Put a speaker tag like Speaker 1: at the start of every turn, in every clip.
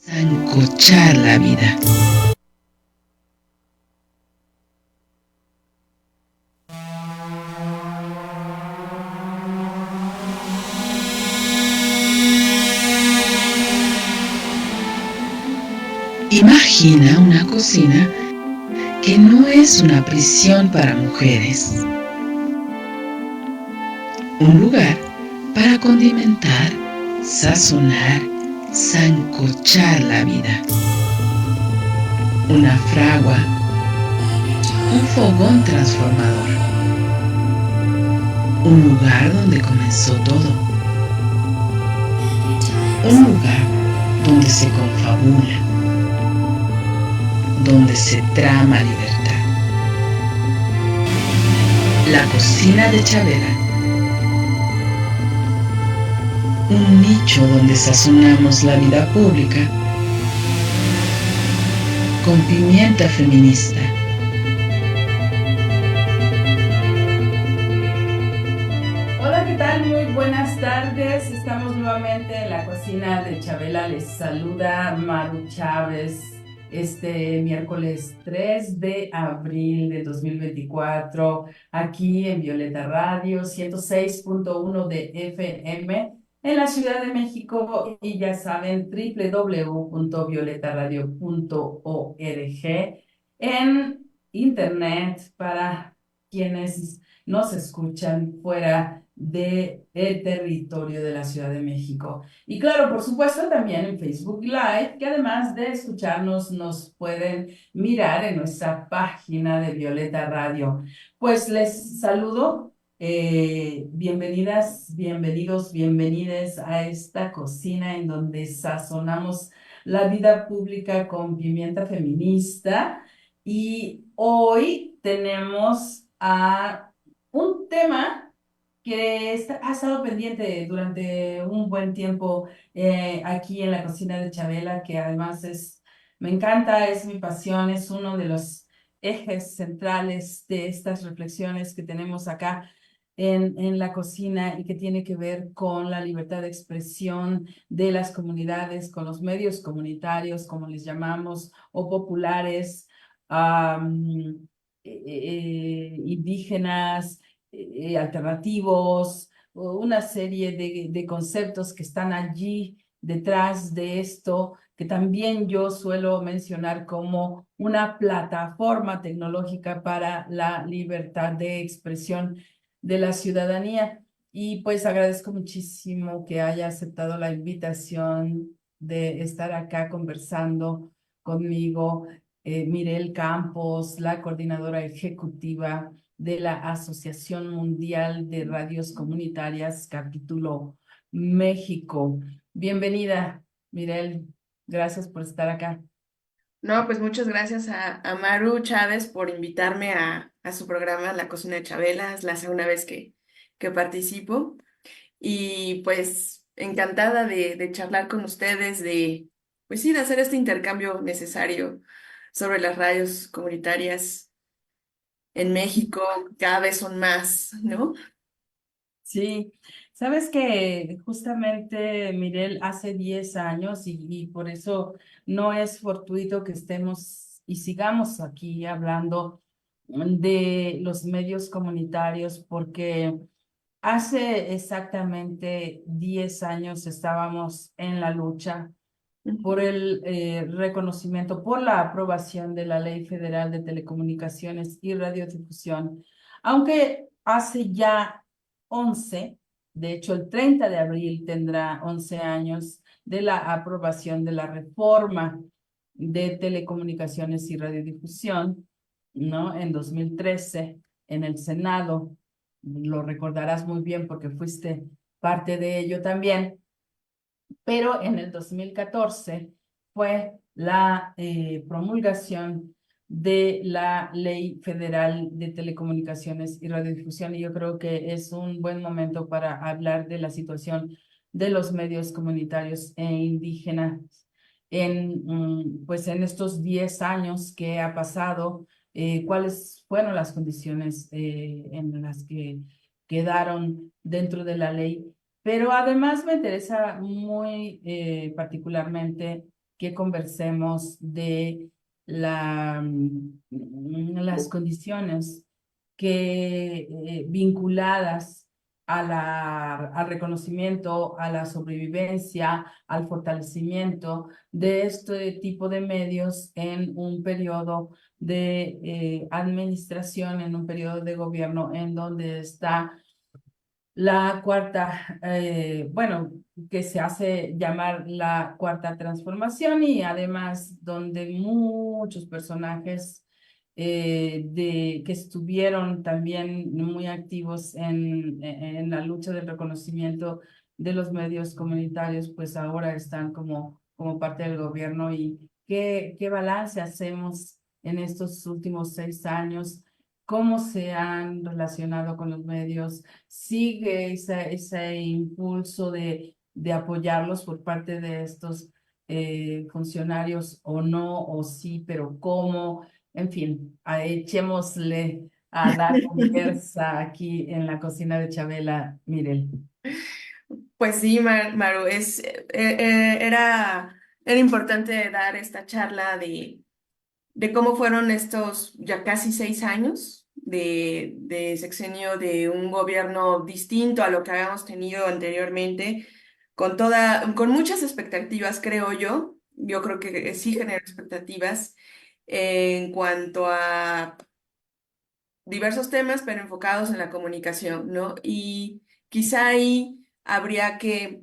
Speaker 1: Sancochar la vida. Imagina una cocina que no es una prisión para mujeres. Un lugar para condimentar, sazonar, sancochar la vida. Una fragua, un fogón transformador. Un lugar donde comenzó todo. Un lugar donde se confabula, donde se trama libertad. La cocina de Chavela. Un nicho donde sazonamos la vida pública con pimienta feminista.
Speaker 2: Hola, ¿qué tal? Muy buenas tardes. Estamos nuevamente en la cocina de Chabela. Les saluda Maru Chávez este miércoles 3 de abril de 2024, aquí en Violeta Radio 106.1 de FM en la Ciudad de México y ya saben, www.violetaradio.org en internet para quienes nos escuchan fuera del territorio de la Ciudad de México. Y claro, por supuesto, también en Facebook Live, que además de escucharnos, nos pueden mirar en nuestra página de Violeta Radio. Pues les saludo. Bienvenidas, bienvenidos, bienvenides a esta cocina en donde sazonamos la vida pública con pimienta feminista. Y hoy tenemos a un tema que ha estado pendiente durante un buen tiempo aquí en la cocina de Chabela, que además me encanta, es mi pasión, es uno de los ejes centrales de estas reflexiones que tenemos acá en la cocina y que tiene que ver con la libertad de expresión de las comunidades, con los medios comunitarios, como les llamamos, o populares, indígenas, alternativos, una serie de conceptos que están allí detrás de esto, que también yo suelo mencionar como una plataforma tecnológica para la libertad de expresión de la ciudadanía. Y pues agradezco muchísimo que haya aceptado la invitación de estar acá conversando conmigo, Mirel Campos, la coordinadora ejecutiva de la Asociación Mundial de Radios Comunitarias, capítulo México. Bienvenida, Mirel. Gracias por estar acá.
Speaker 3: No, pues muchas gracias a Maru Chávez por invitarme a su programa La Cocina de Chabela. Es la segunda vez que participo. Y pues encantada de charlar con ustedes, pues sí, de hacer este intercambio necesario sobre las radios comunitarias en México. Cada vez son más, ¿no?
Speaker 2: Sí, sabes que justamente, Mirel, hace 10 años y por eso no es fortuito que estemos y sigamos aquí hablando de los medios comunitarios, porque hace exactamente 10 años estábamos en la lucha por
Speaker 3: Ujú.
Speaker 2: el reconocimiento, por la aprobación de la Ley Federal de Telecomunicaciones y Radiodifusión, aunque hace ya 11, de hecho el 30 de abril tendrá 11 años de la aprobación de la reforma de telecomunicaciones y radiodifusión, ¿no? En 2013, en el Senado, lo recordarás muy bien porque fuiste parte de ello también, pero en el 2014 fue la promulgación de la Ley Federal de Telecomunicaciones y Radiodifusión, y yo creo que es un buen momento para hablar de la situación de los medios comunitarios e indígenas pues en estos 10 años que ha pasado, cuáles fueron las condiciones en las que quedaron dentro de la ley, pero además me interesa muy particularmente que conversemos de las condiciones vinculadas al reconocimiento, a la sobrevivencia, al fortalecimiento de este tipo de medios en un periodo de administración, en un periodo de gobierno en donde está la cuarta, bueno, que se hace llamar la cuarta transformación, y además donde muchos personajes que estuvieron también muy activos en la lucha del reconocimiento de los medios comunitarios, pues ahora están como parte del gobierno. ¿Y qué balance hacemos en estos últimos 6 años? ¿Cómo se han relacionado con los medios? ¿Sigue ese impulso de apoyarlos por parte de estos funcionarios o no, o sí, pero cómo? En fin, echémosle a la conversa aquí en la cocina de Chabela, Mirel.
Speaker 3: Pues sí, Maru, era importante dar esta charla de cómo fueron estos ya casi 6 años de sexenio de un gobierno distinto a lo que habíamos tenido anteriormente, con muchas expectativas, creo yo. Yo creo que sí generó expectativas en cuanto a diversos temas, pero enfocados en la comunicación, ¿no? Y quizá ahí habría que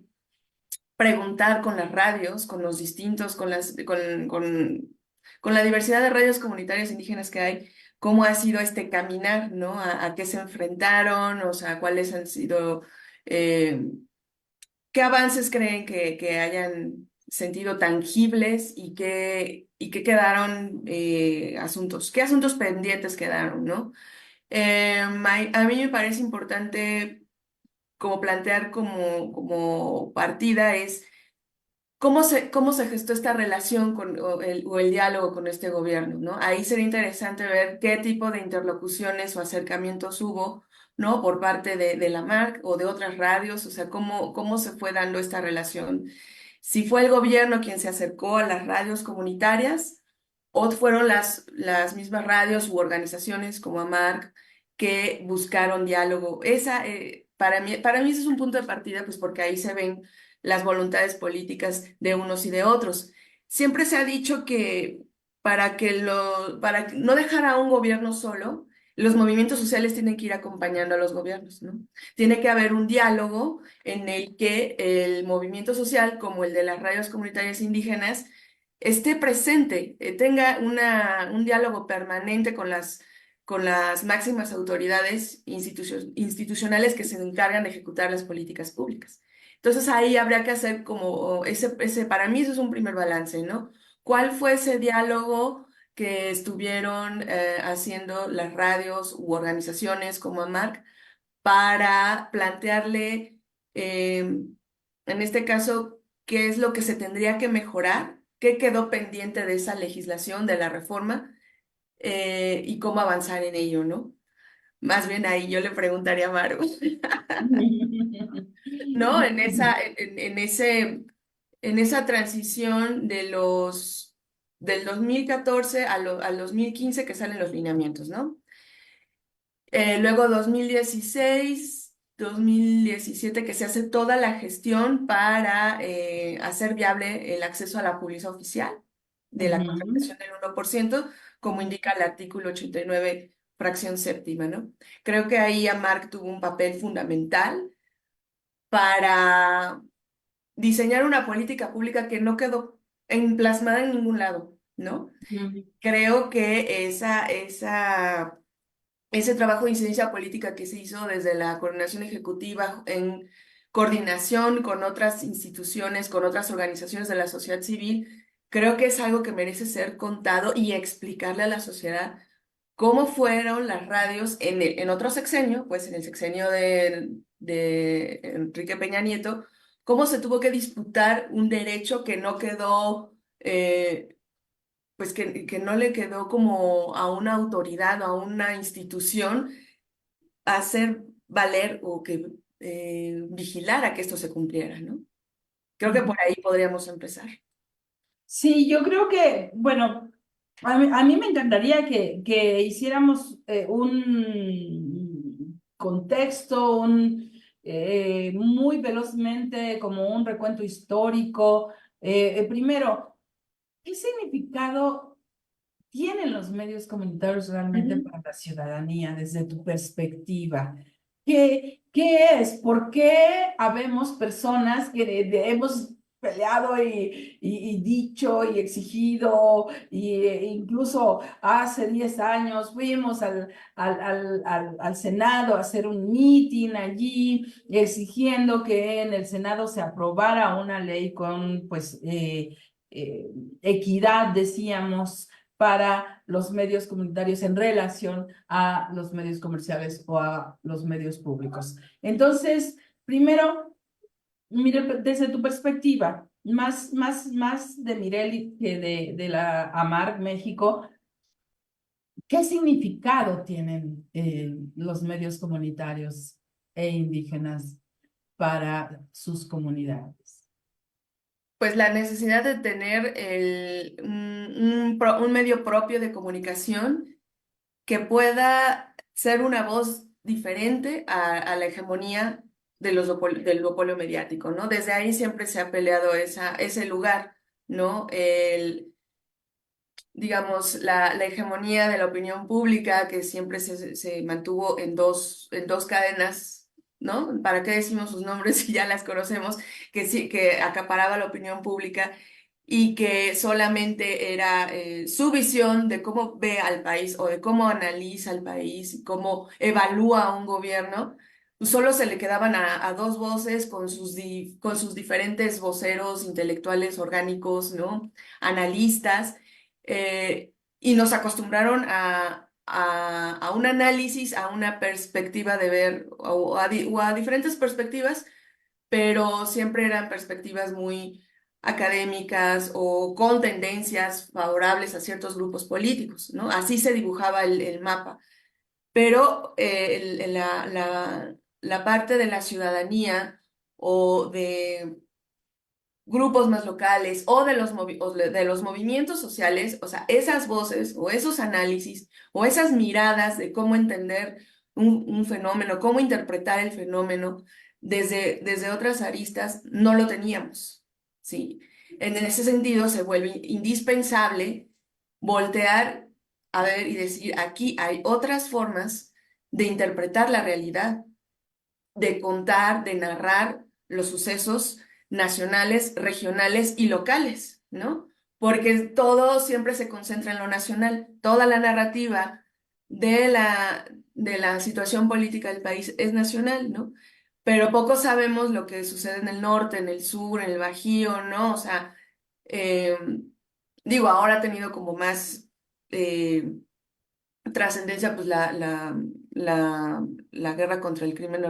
Speaker 3: preguntar con las radios, con los distintos, con la diversidad de radios comunitarias indígenas que hay, cómo ha sido este caminar, ¿no? A qué se enfrentaron, o sea, cuáles han sido, eh, qué avances creen que hayan sentido tangibles y qué quedaron qué asuntos pendientes quedaron, ¿no? A mí me parece importante como plantear como partida es cómo se gestó esta relación o el diálogo con este gobierno, ¿no? Ahí sería interesante ver qué tipo de interlocuciones o acercamientos hubo, ¿no? Por parte de la MARC o de otras radios, o sea, cómo se fue dando esta relación. Si fue el gobierno quien se acercó a las radios comunitarias o fueron las mismas radios u organizaciones como AMARC que buscaron diálogo. Para mí ese es un punto de partida, pues porque ahí se ven las voluntades políticas de unos y de otros. Siempre se ha dicho que para no dejar a un gobierno solo, los movimientos sociales tienen que ir acompañando a los gobiernos, ¿no? Tiene que haber un diálogo en el que el movimiento social, como el de las radios comunitarias indígenas, esté presente, tenga un diálogo permanente con las máximas autoridades institucionales que se encargan de ejecutar las políticas públicas. Entonces ahí habría que hacer como para mí eso es un primer balance, ¿no? ¿Cuál fue ese diálogo que estuvieron haciendo las radios u organizaciones como AMARC para plantearle, en este caso, qué es lo que se tendría que mejorar, qué quedó pendiente de esa legislación, de la reforma, y cómo avanzar en ello, ¿no? Más bien ahí yo le preguntaría a Maru, ¿no? En esa transición del 2014 al 2015 que salen los lineamientos, ¿no? Luego 2016, 2017 que se hace toda la gestión para hacer viable el acceso a la publicidad oficial de la
Speaker 2: Ujú.
Speaker 3: contratación del 1%, como indica el artículo 89, fracción séptima, ¿no? Creo que ahí AMARC tuvo un papel fundamental para diseñar una política pública que no quedó plasmada en ningún lado, ¿no?
Speaker 2: Ujú.
Speaker 3: Creo que ese trabajo de incidencia política que se hizo desde la coordinación ejecutiva en coordinación con otras instituciones, con otras organizaciones de la sociedad civil, creo que es algo que merece ser contado y explicarle a la sociedad cómo fueron las radios en otro sexenio, pues en el sexenio de Enrique Peña Nieto, cómo se tuvo que disputar un derecho que no quedó, pues que no le quedó como a una autoridad o a una institución hacer valer o que vigilar a que esto se cumpliera, ¿no? Creo que por ahí podríamos empezar.
Speaker 2: Sí, yo creo que, bueno, a mí me encantaría que hiciéramos un contexto, muy velozmente como un recuento histórico. Primero, ¿qué significado tienen los medios comunitarios realmente
Speaker 3: Ujú.
Speaker 2: para la ciudadanía desde tu perspectiva? ¿Qué es? ¿Por qué habemos personas que hemos peleado y dicho y exigido, incluso hace 10 años fuimos al Senado a hacer un meeting allí, exigiendo que en el Senado se aprobara una ley con, pues, eh, equidad, decíamos, para los medios comunitarios en relación a los medios comerciales o a los medios públicos? Entonces, primero, mire, desde tu perspectiva, más de Mireli que de la AMAR México, ¿qué significado tienen los medios comunitarios e indígenas para sus comunidades?
Speaker 3: Pues la necesidad de tener un medio propio de comunicación que pueda ser una voz diferente a la hegemonía del duopolio mediático, ¿no? Desde ahí siempre se ha peleado ese lugar, ¿no? Digamos, la hegemonía de la opinión pública que siempre se mantuvo en dos cadenas, ¿no? ¿Para qué decimos sus nombres si ya las conocemos? Que sí, que acaparaba la opinión pública y que solamente era su visión de cómo ve al país o de cómo analiza al país y cómo evalúa a un gobierno. Pues solo se le quedaban a dos voces con sus diferentes voceros intelectuales orgánicos, ¿no? Analistas, y nos acostumbraron a un análisis, a una perspectiva de ver, o a diferentes perspectivas, pero siempre eran perspectivas muy académicas o con tendencias favorables a ciertos grupos políticos, ¿no? Así se dibujaba el mapa. Pero la parte de la ciudadanía o de grupos más locales o de los movimientos sociales, o sea, esas voces o esos análisis o esas miradas de cómo entender un fenómeno, cómo interpretar el fenómeno desde otras aristas, no lo teníamos, ¿sí? En ese sentido, se vuelve indispensable voltear a ver y decir, aquí hay otras formas de interpretar la realidad, de contar, de narrar los sucesos nacionales, regionales y locales, ¿no? Porque todo siempre se concentra en lo nacional. Toda la narrativa de la situación política del país es nacional, ¿no? Pero poco sabemos lo que sucede en el norte, en el sur, en el Bajío, ¿no? O sea, eh, digo, ahora ha tenido como más trascendencia, pues la guerra contra el crimen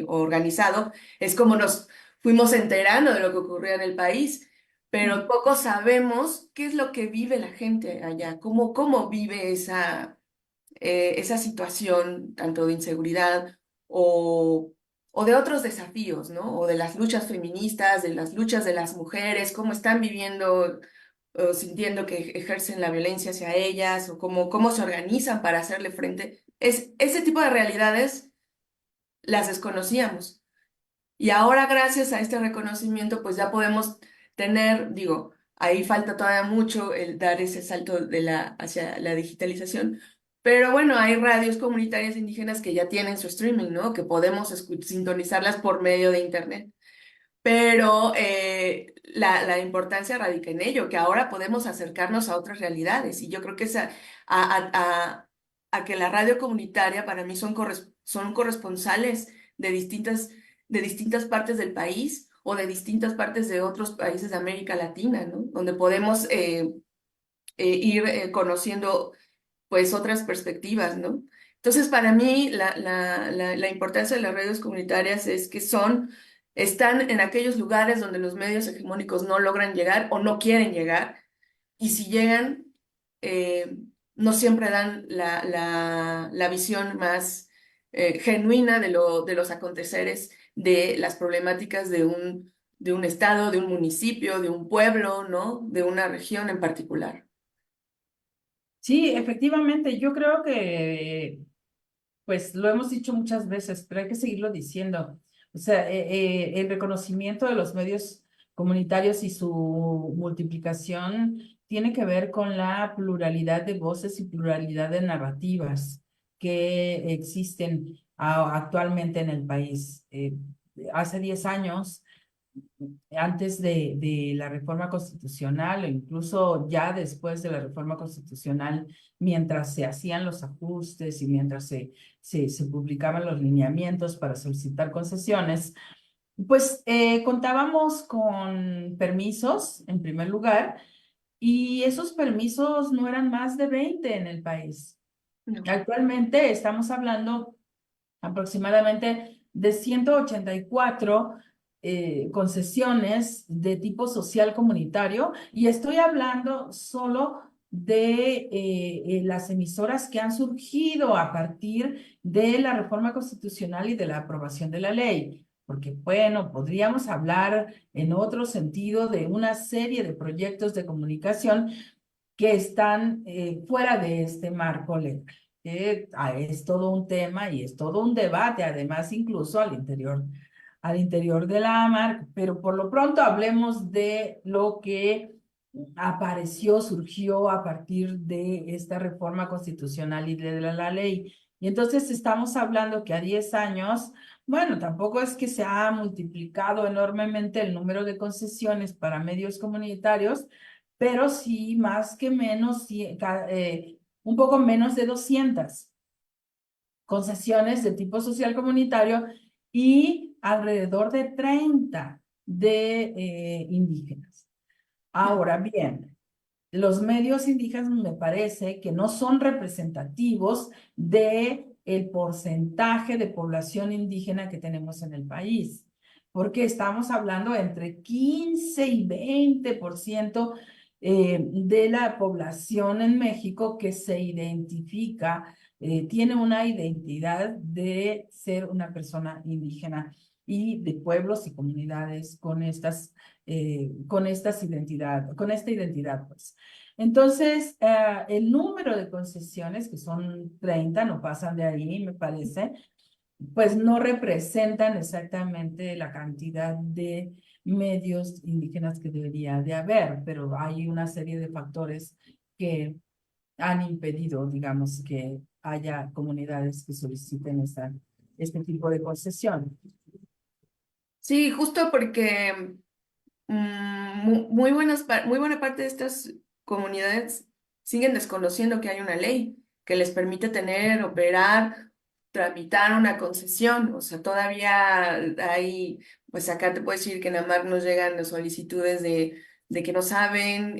Speaker 3: organizado, es como nos fuimos enterando de lo que ocurría en el país, pero poco sabemos qué es lo que vive la gente allá, cómo vive esa situación, tanto de inseguridad o, o de otros desafíos, ¿no? O de las luchas feministas, de las luchas de las mujeres, cómo están viviendo o sintiendo que ejercen la violencia hacia ellas, o cómo se organizan para hacerle frente. Ese tipo de realidades las desconocíamos. Y ahora, gracias a este reconocimiento, pues ya podemos tener, digo, ahí falta todavía mucho el dar ese salto hacia la digitalización. Pero bueno, hay radios comunitarias indígenas que ya tienen su streaming, ¿no? Que podemos sintonizarlas por medio de internet. Pero la importancia radica en ello, que ahora podemos acercarnos a otras realidades. Y yo creo que a que la radio comunitaria para mí son corresponsales de distintas partes del país o de distintas partes de otros países de América Latina, ¿no? Donde podemos ir conociendo pues otras perspectivas, ¿no? Entonces, para mí, la importancia de las redes comunitarias es que están en aquellos lugares donde los medios hegemónicos no logran llegar o no quieren llegar, y si llegan, eh, no siempre dan la visión más genuina de los aconteceres, de las problemáticas de un estado, de un municipio, de un pueblo, ¿no? De una región en particular.
Speaker 2: Sí, efectivamente, yo creo que, pues lo hemos dicho muchas veces, pero hay que seguirlo diciendo. O sea, el reconocimiento de los medios comunitarios y su multiplicación tiene que ver con la pluralidad de voces y pluralidad de narrativas que existen actualmente en el país. Hace 10 años, antes de la reforma constitucional, o incluso ya después de la reforma constitucional, mientras se hacían los ajustes y mientras se publicaban los lineamientos para solicitar concesiones, pues contábamos con permisos, en primer lugar, y esos permisos no eran más de 20 en el país.
Speaker 3: No.
Speaker 2: Actualmente estamos hablando aproximadamente de 184 concesiones de tipo social comunitario, y estoy hablando solo de las emisoras que han surgido a partir de la reforma constitucional y de la aprobación de la ley. Porque, bueno, podríamos hablar en otro sentido de una serie de proyectos de comunicación que están fuera de este marco legal. Es todo un tema y es todo un debate, además, incluso al interior de la AMAR, pero por lo pronto hablemos de lo que apareció, surgió a partir de esta reforma constitucional y de la ley. Y entonces estamos hablando que a 10 años, bueno, tampoco es que se ha multiplicado enormemente el número de concesiones para medios comunitarios, pero sí más que menos, un poco menos de 200 concesiones de tipo social comunitario y alrededor de 30 de indígenas. Ahora bien, los medios indígenas me parece que no son representativos de el porcentaje de población indígena que tenemos en el país, porque estamos hablando entre 15 y 20% de la población en México que se identifica, tiene una identidad de ser una persona indígena y de pueblos y comunidades con esta identidad, pues. Entonces, el número de concesiones, que son 30, no pasan de ahí, me parece, pues no representan exactamente la cantidad de medios indígenas que debería de haber, pero hay una serie de factores que han impedido, digamos, que haya comunidades que soliciten este tipo de concesión.
Speaker 3: Sí, justo porque muy buena parte de estas comunidades siguen desconociendo que hay una ley que les permite tener, operar, tramitar una concesión. O sea, todavía hay, pues acá te puedo decir que en AMAR nos llegan las solicitudes de que no saben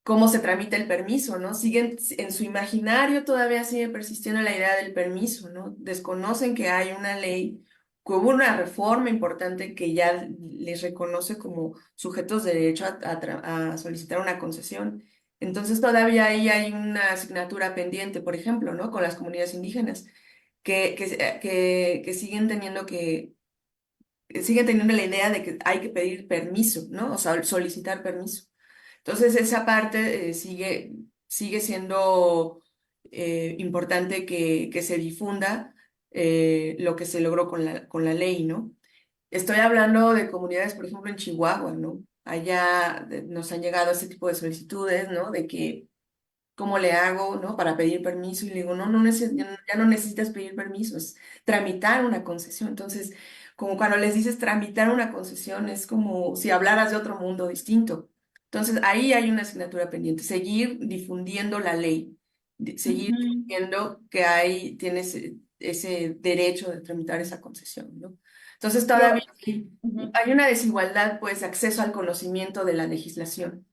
Speaker 3: cómo se tramita el permiso, ¿no? Siguen en su imaginario, todavía sigue persistiendo la idea del permiso, ¿no? Desconocen que hay una ley, que hubo una reforma importante que ya les reconoce como sujetos de derecho a solicitar una concesión. Entonces todavía ahí hay una asignatura pendiente, por ejemplo, ¿no? Con las comunidades indígenas, que siguen teniendo la idea de que hay que pedir permiso, ¿no? O sea, solicitar permiso. Entonces esa parte sigue siendo importante que se difunda lo que se logró con la ley, ¿no? Estoy hablando de comunidades, por ejemplo, en Chihuahua, ¿no? Allá nos han llegado ese tipo de solicitudes, ¿no? De que, ¿cómo le hago, ¿no? Para pedir permiso. Y le digo, no, ya no necesitas pedir permiso, es tramitar una concesión. Entonces, como cuando les dices tramitar una concesión, es como si hablaras de otro mundo distinto. Entonces, ahí hay una asignatura pendiente, seguir difundiendo la ley, seguir
Speaker 2: Ujú.
Speaker 3: diciendo que tienes ese derecho de tramitar esa concesión, ¿no? Entonces,
Speaker 2: Yo,
Speaker 3: todavía
Speaker 2: ujú.
Speaker 3: hay una desigualdad, pues, de acceso al conocimiento de la legislación.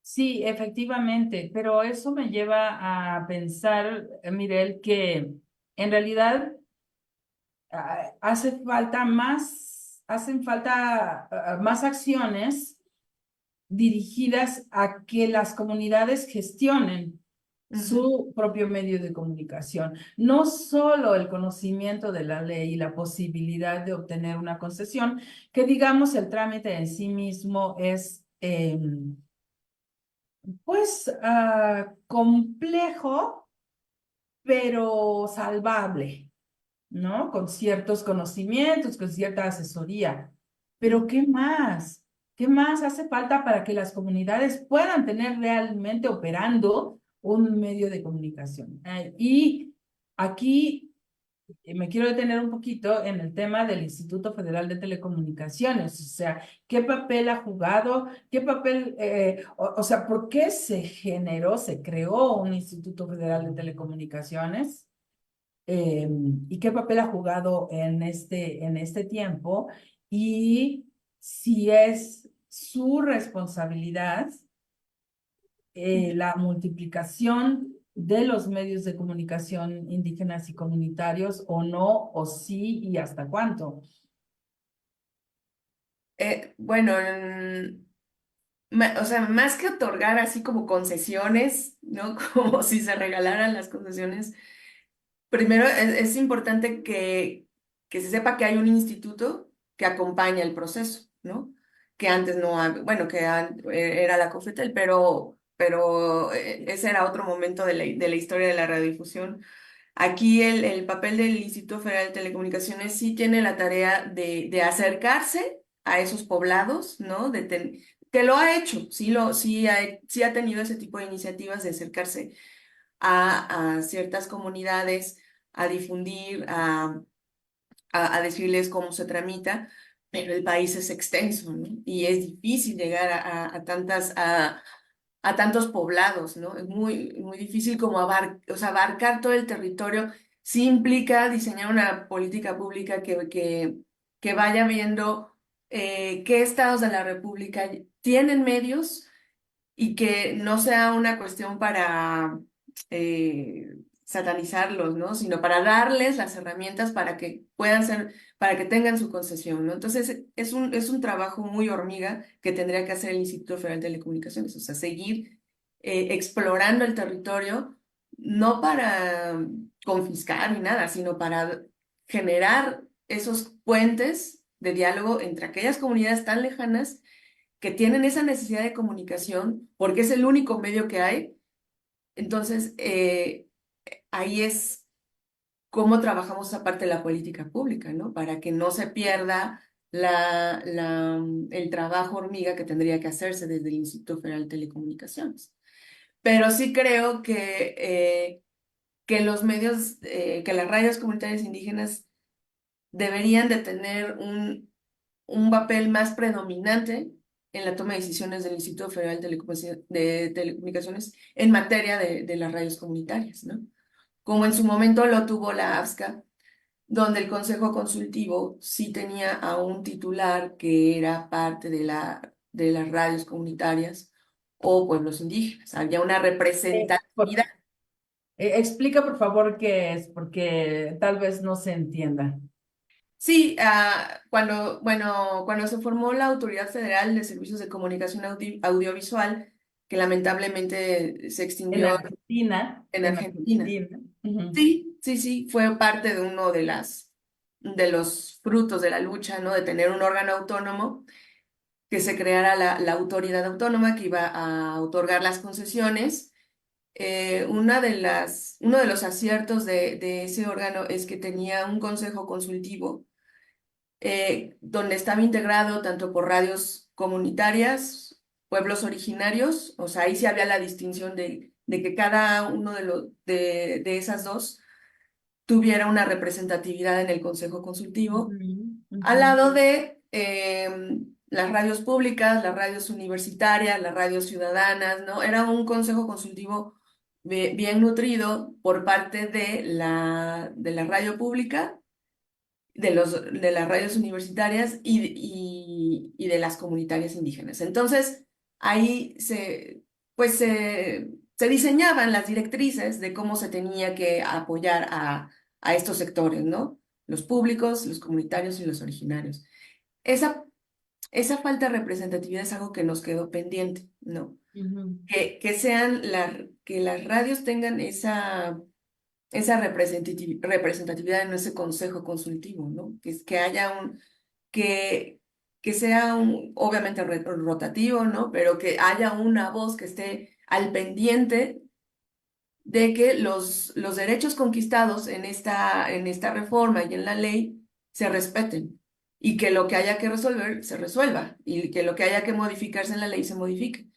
Speaker 2: Sí, efectivamente, pero eso me lleva a pensar, Mirel, que en realidad hacen falta más acciones dirigidas a que las comunidades gestionen su propio medio de comunicación. No solo el conocimiento de la ley y la posibilidad de obtener una concesión, que digamos el trámite en sí mismo es pues complejo, pero salvable, ¿no? Con ciertos conocimientos, con cierta asesoría. Pero ¿qué más? ¿Qué más hace falta para que las comunidades puedan tener realmente operando un medio de comunicación? Y aquí me quiero detener un poquito en el tema del Instituto Federal de Telecomunicaciones, o sea, ¿qué papel ha jugado? ¿Qué papel, o sea, por qué se generó, se creó un Instituto Federal de Telecomunicaciones? Eh, ¿Y qué papel ha jugado en este tiempo? Y si es su responsabilidad la multiplicación de los medios de comunicación indígenas y comunitarios o no, o sí y hasta cuánto.
Speaker 3: Bueno, o sea, más que otorgar así como concesiones, ¿no? Como si se regalaran las concesiones, primero es importante que se sepa que hay un instituto que acompaña el proceso, ¿no? Que antes no, bueno, era la COFETEL, pero ese era otro momento de la historia de la radiodifusión. Aquí el papel del Instituto Federal de Telecomunicaciones sí tiene la tarea de acercarse a esos poblados, ¿no? Que lo ha hecho, sí ha tenido ese tipo de iniciativas de acercarse a ciertas comunidades, a difundir, a decirles cómo se tramita, pero el país es extenso, ¿no? Y es difícil llegar a tantos poblados, ¿no? Es muy difícil como o sea, abarcar todo el territorio. Sí implica diseñar una política pública que vaya viendo qué estados de la República tienen medios y que no sea una cuestión para satanizarlos, ¿no? Sino para darles las herramientas para que puedan ser, para que tengan su concesión, ¿no? Entonces, es un trabajo muy hormiga que tendría que hacer el Instituto Federal de Telecomunicaciones, o sea, seguir explorando el territorio, no para confiscar ni nada, sino para generar esos puentes de diálogo entre aquellas comunidades tan lejanas que tienen esa necesidad de comunicación porque es el único medio que hay. Entonces, ahí es cómo trabajamos esa parte de la política pública, ¿no? Para que no se pierda el trabajo hormiga que tendría que hacerse desde el Instituto Federal de Telecomunicaciones. Pero sí creo que los medios, que las radios comunitarias indígenas deberían de tener un papel más predominante en la toma de decisiones del Instituto Federal de Telecomunicaciones en materia de las radios comunitarias, ¿no? Como en su momento lo tuvo la AFSCA, donde el Consejo Consultivo sí tenía a un titular que era parte de las radios comunitarias o pueblos indígenas. Había una representatividad.
Speaker 2: Explica por favor qué es, porque tal vez no se entienda.
Speaker 3: Sí, cuando se formó la Autoridad Federal de Servicios de Comunicación Audiovisual, que lamentablemente se
Speaker 2: En
Speaker 3: extinguió
Speaker 2: Argentina,
Speaker 3: en
Speaker 2: en
Speaker 3: Argentina.
Speaker 2: Argentina. Ujú.
Speaker 3: Sí, fue parte de uno de los frutos de la lucha, ¿no? De tener un órgano autónomo, que se creara la autoridad autónoma que iba a otorgar las concesiones. Uno de los aciertos de ese órgano es que tenía un consejo consultivo donde estaba integrado tanto por radios comunitarias, pueblos originarios, o sea, ahí sí había la distinción de que cada uno de esas dos tuviera una representatividad en el Consejo Consultivo,
Speaker 2: Ujú,
Speaker 3: al
Speaker 2: ujú.
Speaker 3: lado de las radios públicas, las radios universitarias, las radios ciudadanas, ¿no? Era un Consejo Consultivo bien nutrido por parte de la radio pública, de las radios universitarias y de las comunitarias indígenas. Entonces, ahí se diseñaban las directrices de cómo se tenía que apoyar a estos sectores, ¿no? Los públicos, los comunitarios y los originarios. Esa, esa falta de representatividad es algo que nos quedó pendiente, ¿no?
Speaker 2: Ujú.
Speaker 3: Que las radios tengan esa representatividad en ese consejo consultivo, ¿no? Que haya que, que sea obviamente rotativo, ¿no? Pero que haya una voz que esté al pendiente de que los derechos conquistados en esta reforma y en la ley se respeten y que lo que haya que resolver se resuelva y que lo que haya que modificarse en la ley se modifique,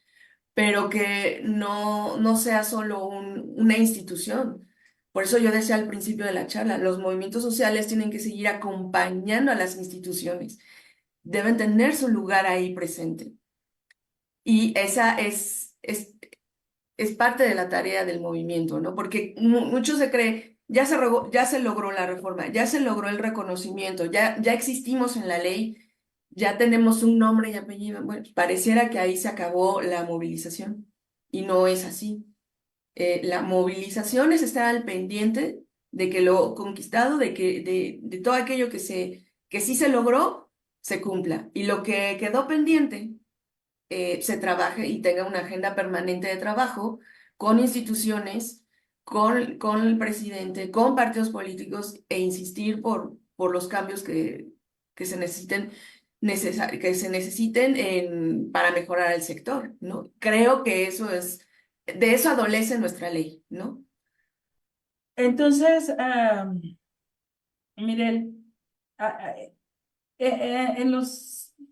Speaker 3: pero que no sea solo una institución. Por eso yo decía al principio de la charla, los movimientos sociales tienen que seguir acompañando a las instituciones, deben tener su lugar ahí presente. Y esa es parte de la tarea del movimiento, ¿no? Porque mucho se cree, ya se logró la reforma, ya se logró el reconocimiento, ya existimos en la ley, ya tenemos un nombre y apellido. Bueno, pareciera que ahí se acabó la movilización y no es así. La movilización es estar al pendiente de que lo conquistado, de todo aquello que sí se logró, se cumpla. Y lo que quedó pendiente se trabaje y tenga una agenda permanente de trabajo con instituciones, con el presidente, con partidos políticos e insistir por los cambios que se necesiten, que se necesiten para mejorar el sector, ¿no? Creo que de eso adolece nuestra ley, ¿no?
Speaker 2: Entonces, Mirel, en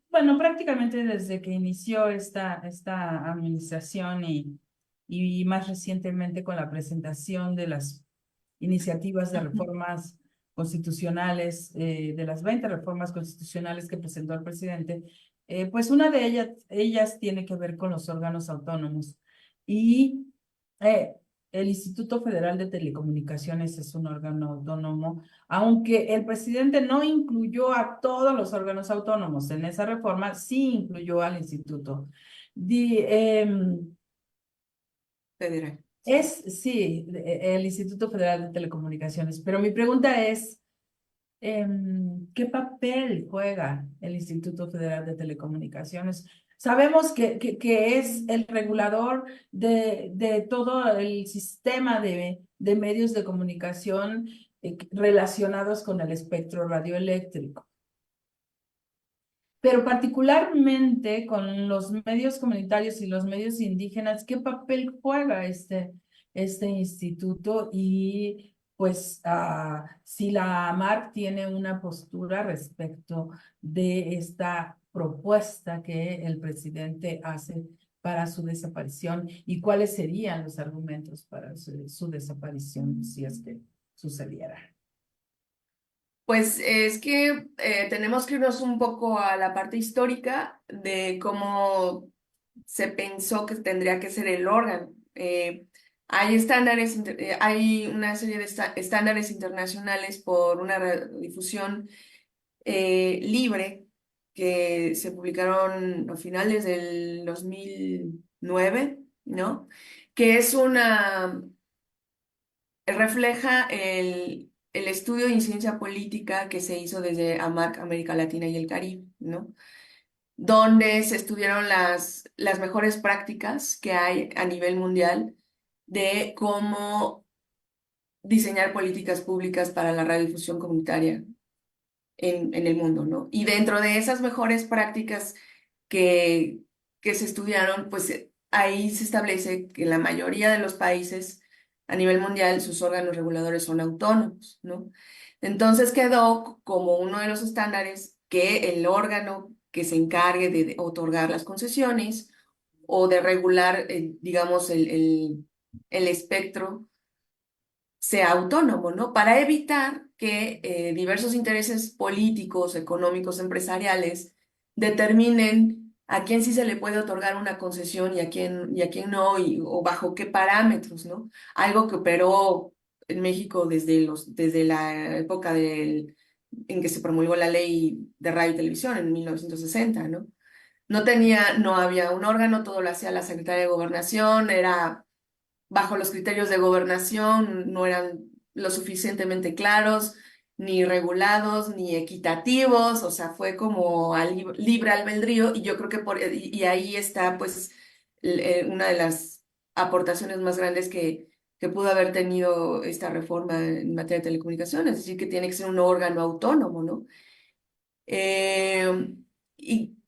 Speaker 2: bueno, prácticamente desde que inició esta administración y más recientemente con la presentación de las iniciativas de reformas constitucionales, de las 20 reformas constitucionales que presentó el presidente, pues una de ellas tiene que ver con los órganos autónomos. Y eh, el Instituto Federal de Telecomunicaciones es un órgano autónomo, aunque el presidente no incluyó a todos los órganos autónomos en esa reforma, sí incluyó al instituto. Di,
Speaker 3: Federal.
Speaker 2: sí, el Instituto Federal de Telecomunicaciones, pero mi pregunta es, ¿qué papel juega el Instituto Federal de Telecomunicaciones? Sabemos que es el regulador de todo el sistema de medios de comunicación relacionados con el espectro radioeléctrico, pero particularmente con los medios comunitarios y los medios indígenas, ¿qué papel juega este instituto? Y pues si la AMARC tiene una postura respecto de esta propuesta que el presidente hace para su desaparición y cuáles serían los argumentos para su desaparición si es que sucediera.
Speaker 3: Pues es que tenemos que irnos un poco a la parte histórica de cómo se pensó que tendría que ser el órgano. Hay una serie de estándares internacionales por una radiodifusión libre que se publicaron a finales del 2009, ¿no? Que refleja el estudio de incidencia política que se hizo desde AMARC, América Latina y el Caribe, ¿no? Donde se estudiaron las mejores prácticas que hay a nivel mundial de cómo diseñar políticas públicas para la radiodifusión comunitaria en el mundo, ¿no? Y dentro de esas mejores prácticas que, que se estudiaron, pues ahí se establece que la mayoría de los países a nivel mundial sus órganos reguladores son autónomos, ¿no? Entonces quedó como uno de los estándares que el órgano que se encargue de otorgar las concesiones o de regular, digamos, el espectro sea autónomo, ¿no? Para evitar que diversos intereses políticos, económicos, empresariales determinen a quién sí se le puede otorgar una concesión y a quién no, o bajo qué parámetros, ¿no? Algo que operó en México desde la época en que se promulgó la ley de radio y televisión en 1960, ¿no? No había un órgano, todo lo hacía la Secretaría de Gobernación, era bajo los criterios de gobernación, no eran lo suficientemente claros, ni regulados, ni equitativos, o sea, fue como libre albedrío y yo creo que y ahí está pues una de las aportaciones más grandes que pudo haber tenido esta reforma en materia de telecomunicaciones, es decir, que tiene que ser un órgano autónomo, ¿no?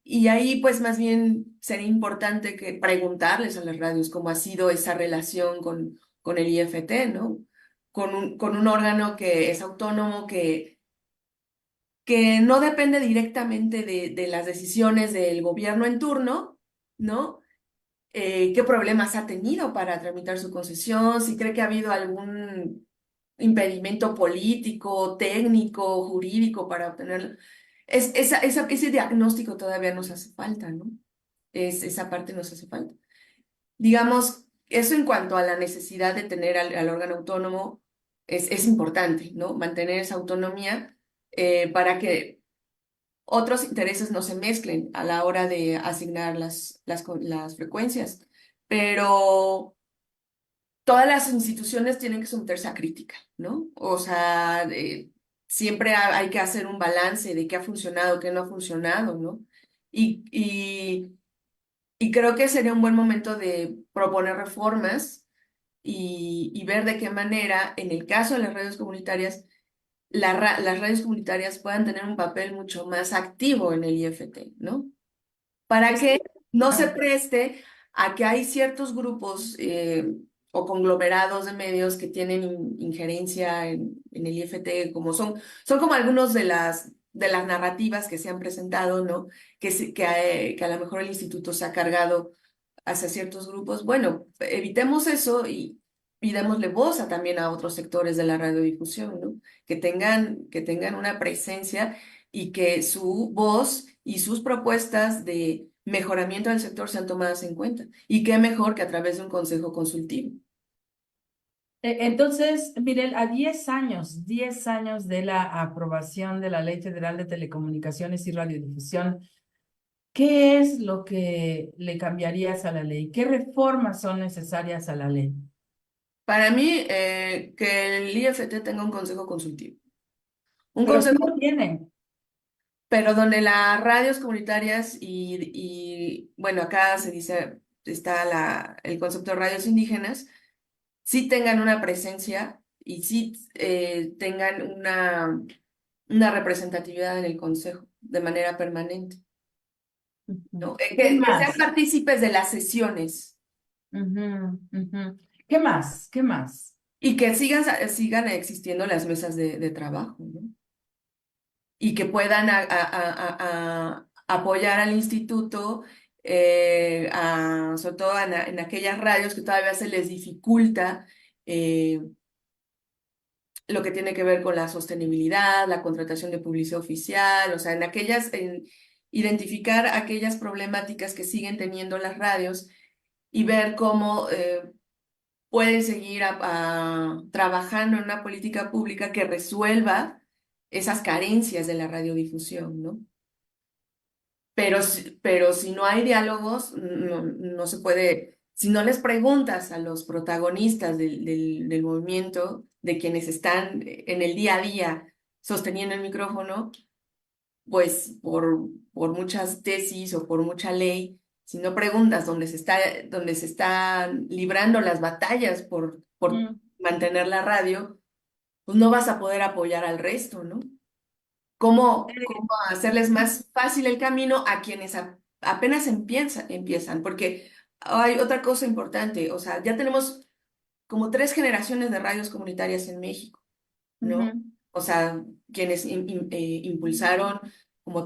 Speaker 3: Y ahí pues más bien sería importante que preguntarles a las radios cómo ha sido esa relación con el IFT, ¿no? Con un órgano que es autónomo, que no depende directamente de las decisiones del gobierno en turno, ¿no? ¿Qué problemas ha tenido para tramitar su concesión? Si cree que ha habido algún impedimento político, técnico, jurídico para obtenerlo. Ese diagnóstico todavía nos hace falta, ¿no? Esa parte nos hace falta. Digamos, eso en cuanto a la necesidad de tener al órgano autónomo es importante, ¿no? Mantener esa autonomía para que otros intereses no se mezclen a la hora de asignar las frecuencias. Pero todas las instituciones tienen que someterse a crítica, ¿no? O sea, siempre hay que hacer un balance de qué ha funcionado, qué no ha funcionado, ¿no? Y, y, y creo que sería un buen momento de proponer reformas y ver de qué manera, en el caso de las redes comunitarias, las redes comunitarias puedan tener un papel mucho más activo en el IFT, ¿no? Para que no se preste a que hay ciertos grupos o conglomerados de medios que tienen injerencia en el IFT, como son como algunos de las narrativas que se han presentado, ¿no? Que a lo mejor el instituto se ha cargado hacia ciertos grupos. Bueno, evitemos eso y démosle voz también a otros sectores de la radiodifusión, ¿no? Que tengan una presencia y que su voz y sus propuestas de mejoramiento del sector sean tomadas en cuenta. Y qué mejor que a través de un consejo consultivo.
Speaker 2: Entonces, Mirel, a 10 años de la aprobación de la Ley Federal de Telecomunicaciones y Radiodifusión, ¿qué es lo que le cambiarías a la ley? ¿Qué reformas son necesarias a la ley?
Speaker 3: Para mí, que el IFT tenga un consejo consultivo. Un
Speaker 2: Pero sí
Speaker 3: consejo,
Speaker 2: lo tienen.
Speaker 3: pero donde las radios comunitarias bueno, acá se dice, está el concepto de radios indígenas, sí tengan una presencia y sí tengan una representatividad en el consejo de manera permanente, ¿no?
Speaker 2: ¿Qué
Speaker 3: Que sean
Speaker 2: más?
Speaker 3: partícipes de las sesiones
Speaker 2: Ujú, ujú. ¿Qué más? ¿Qué más?
Speaker 3: y que sigan existiendo las mesas de trabajo, ¿no? Y que puedan apoyar al instituto, sobre todo en aquellas radios que todavía se les dificulta eh, lo que tiene que ver con la sostenibilidad, la contratación de publicidad oficial, o sea, en identificar aquellas problemáticas que siguen teniendo las radios y ver cómo pueden seguir trabajando en una política pública que resuelva esas carencias de la radiodifusión, ¿no? Pero si no hay diálogos, no se puede, si no les preguntas a los protagonistas del movimiento, de quienes están en el día a día sosteniendo el micrófono, pues por muchas tesis o por mucha ley, si no preguntas dónde se están librando las batallas por
Speaker 2: Mm.
Speaker 3: mantener la radio, pues no vas a poder apoyar al resto, ¿no? Cómo hacerles más fácil el camino a quienes apenas empiezan? Porque hay otra cosa importante, o sea, ya tenemos como 3 generaciones de radios comunitarias en México, ¿no?
Speaker 2: Ujú.
Speaker 3: O sea, quienes impulsaron como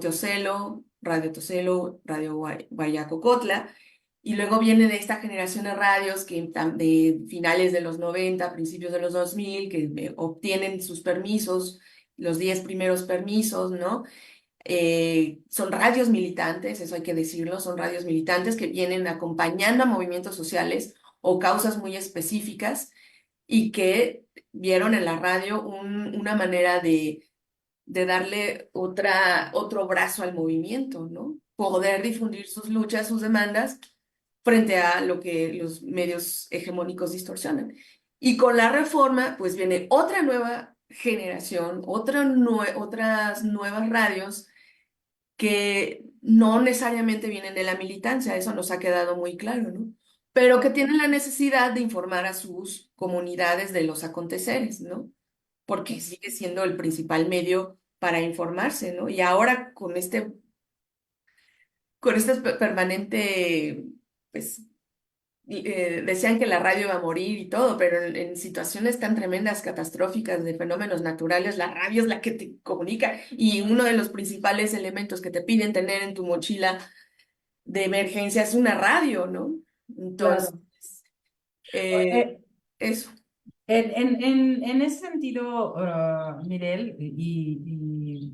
Speaker 3: Radio Guayacocotla, y luego viene de esta generación de radios de finales de los 90, principios de los 2000, que obtienen sus permisos, los 10 primeros permisos, ¿no? Son radios militantes, eso hay que decirlo, son radios militantes que vienen acompañando a movimientos sociales o causas muy específicas y que vieron en la radio una manera de darle otro brazo al movimiento, ¿no? Poder difundir sus luchas, sus demandas frente a lo que los medios hegemónicos distorsionan. Y con la reforma, pues viene otra nueva generación, otras nuevas radios que no necesariamente vienen de la militancia, eso nos ha quedado muy claro, ¿no? pero que tienen la necesidad de informar a sus comunidades de los aconteceres, ¿no? Porque sigue siendo el principal medio para informarse, ¿no? Y ahora con este permanente, pues, decían que la radio iba a morir y todo, pero en situaciones tan tremendas, catastróficas de fenómenos naturales, la radio es la que te comunica y uno de los principales elementos que te piden tener en tu mochila de emergencia es una radio, ¿no? Entonces,
Speaker 2: Claro.
Speaker 3: eh,
Speaker 2: Eh,
Speaker 3: eso.
Speaker 2: en ese sentido, Mirel, y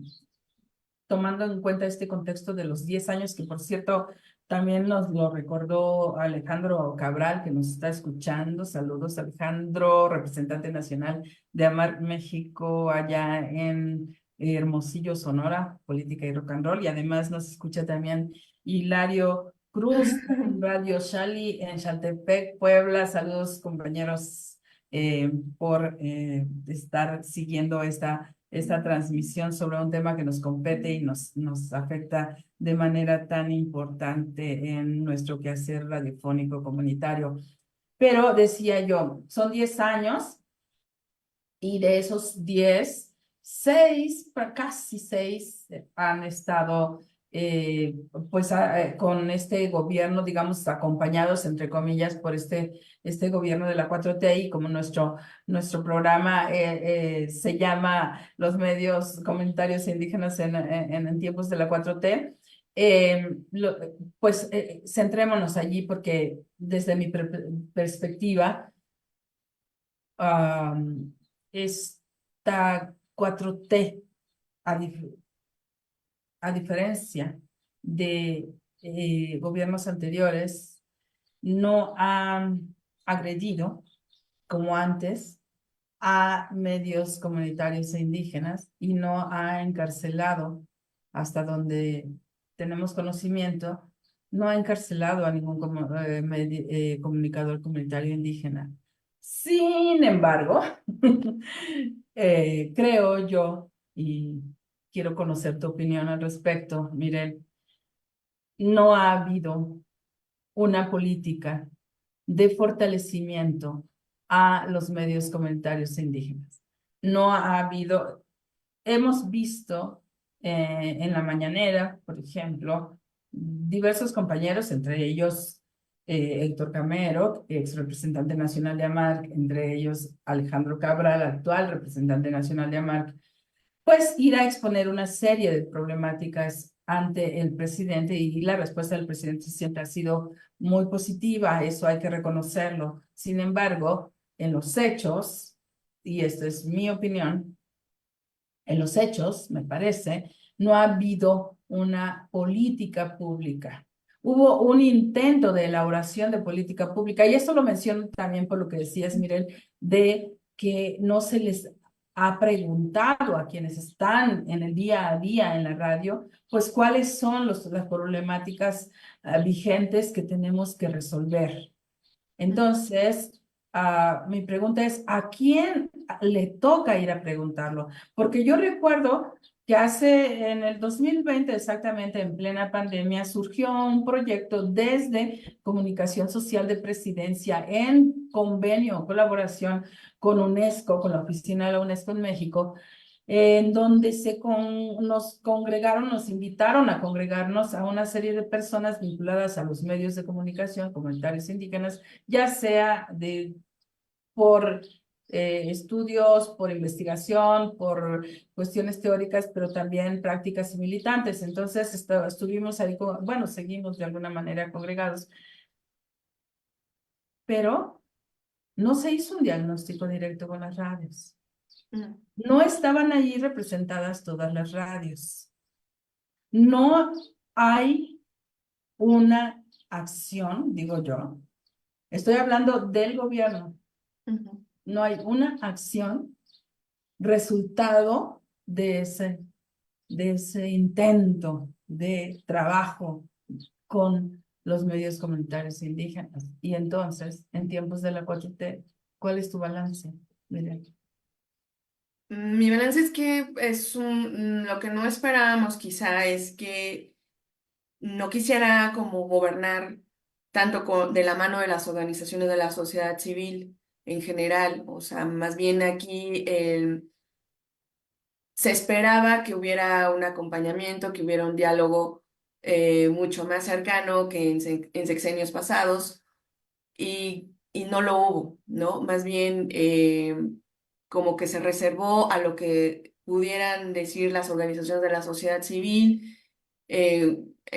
Speaker 2: tomando en cuenta este contexto de los 10 años, que por cierto también nos lo recordó Alejandro Cabral, que nos está escuchando. Saludos, Alejandro, representante nacional de AMAR México, allá en Hermosillo, Sonora, política y rock and roll. Y además nos escucha también Hilario Cruz, en Radio Shali, en Xaltepec, Puebla. Saludos, compañeros, por estar siguiendo esta transmisión sobre un tema que nos compete y nos afecta de manera tan importante en nuestro quehacer radiofónico comunitario. Pero decía yo, son 10 años y de esos 10, 6, casi 6 han estado pues con este gobierno, digamos, acompañados, entre comillas, por este gobierno de la 4T, y como nuestro programa se llama Los medios comunitarios indígenas en tiempos de la 4T, pues centrémonos allí porque desde mi perspectiva, esta 4T, a, dif- a diferencia de gobiernos anteriores, no han agredido como antes a medios comunitarios e indígenas y no ha encarcelado, hasta donde tenemos conocimiento, no ha encarcelado a ningún comunicador comunitario indígena. Sin embargo, creo yo, y quiero conocer tu opinión al respecto, Miren, no ha habido una política de fortalecimiento a los medios comunitarios indígenas. No ha habido, hemos visto en la mañanera, por ejemplo, diversos compañeros, entre ellos Héctor Camero, ex representante nacional de AMARC, entre ellos Alejandro Cabral, actual representante nacional de AMARC, pues ir a exponer una serie de problemáticas ante el presidente, y la respuesta del presidente siempre ha sido muy positiva, eso hay que reconocerlo. Sin embargo, en los hechos, y esta es mi opinión, en los hechos, me parece, no ha habido una política pública. Hubo un intento de elaboración de política pública, y esto lo menciono también por lo que decías, Mirel, de que no se les ha preguntado a quienes están en el día a día en la radio, pues cuáles son las problemáticas vigentes que tenemos que resolver. Entonces, mi pregunta es, ¿a quién le toca ir a preguntarlo? Porque yo recuerdo que en el 2020, exactamente en plena pandemia, surgió un proyecto desde Comunicación Social de Presidencia en convenio, colaboración con UNESCO, con la oficina de la UNESCO en México, en donde nos congregaron, nos invitaron a congregarnos a una serie de personas vinculadas a los medios de comunicación comunitarios indígenas, ya sea por estudios, por investigación, por cuestiones teóricas, pero también prácticas y militantes. Entonces estuvimos ahí, bueno, seguimos de alguna manera congregados, pero no se hizo un diagnóstico directo con las radios.
Speaker 3: No.
Speaker 2: No estaban allí representadas todas las radios. No hay una acción, digo yo, estoy hablando del gobierno,
Speaker 3: Ujú.
Speaker 2: no hay una acción resultado de ese intento de trabajo con los medios comunitarios indígenas. Y entonces, en tiempos de la 4T, ¿cuál es tu balance? Miren.
Speaker 3: Mi balance es que lo que no esperábamos quizá es que no quisiera como gobernar tanto de la mano de las organizaciones de la sociedad civil en general. O sea, más bien aquí se esperaba que hubiera un acompañamiento, que hubiera un diálogo mucho más cercano que en sexenios pasados, y no lo hubo, ¿no? Más bien como que se reservó a lo que pudieran decir las organizaciones de la sociedad civil.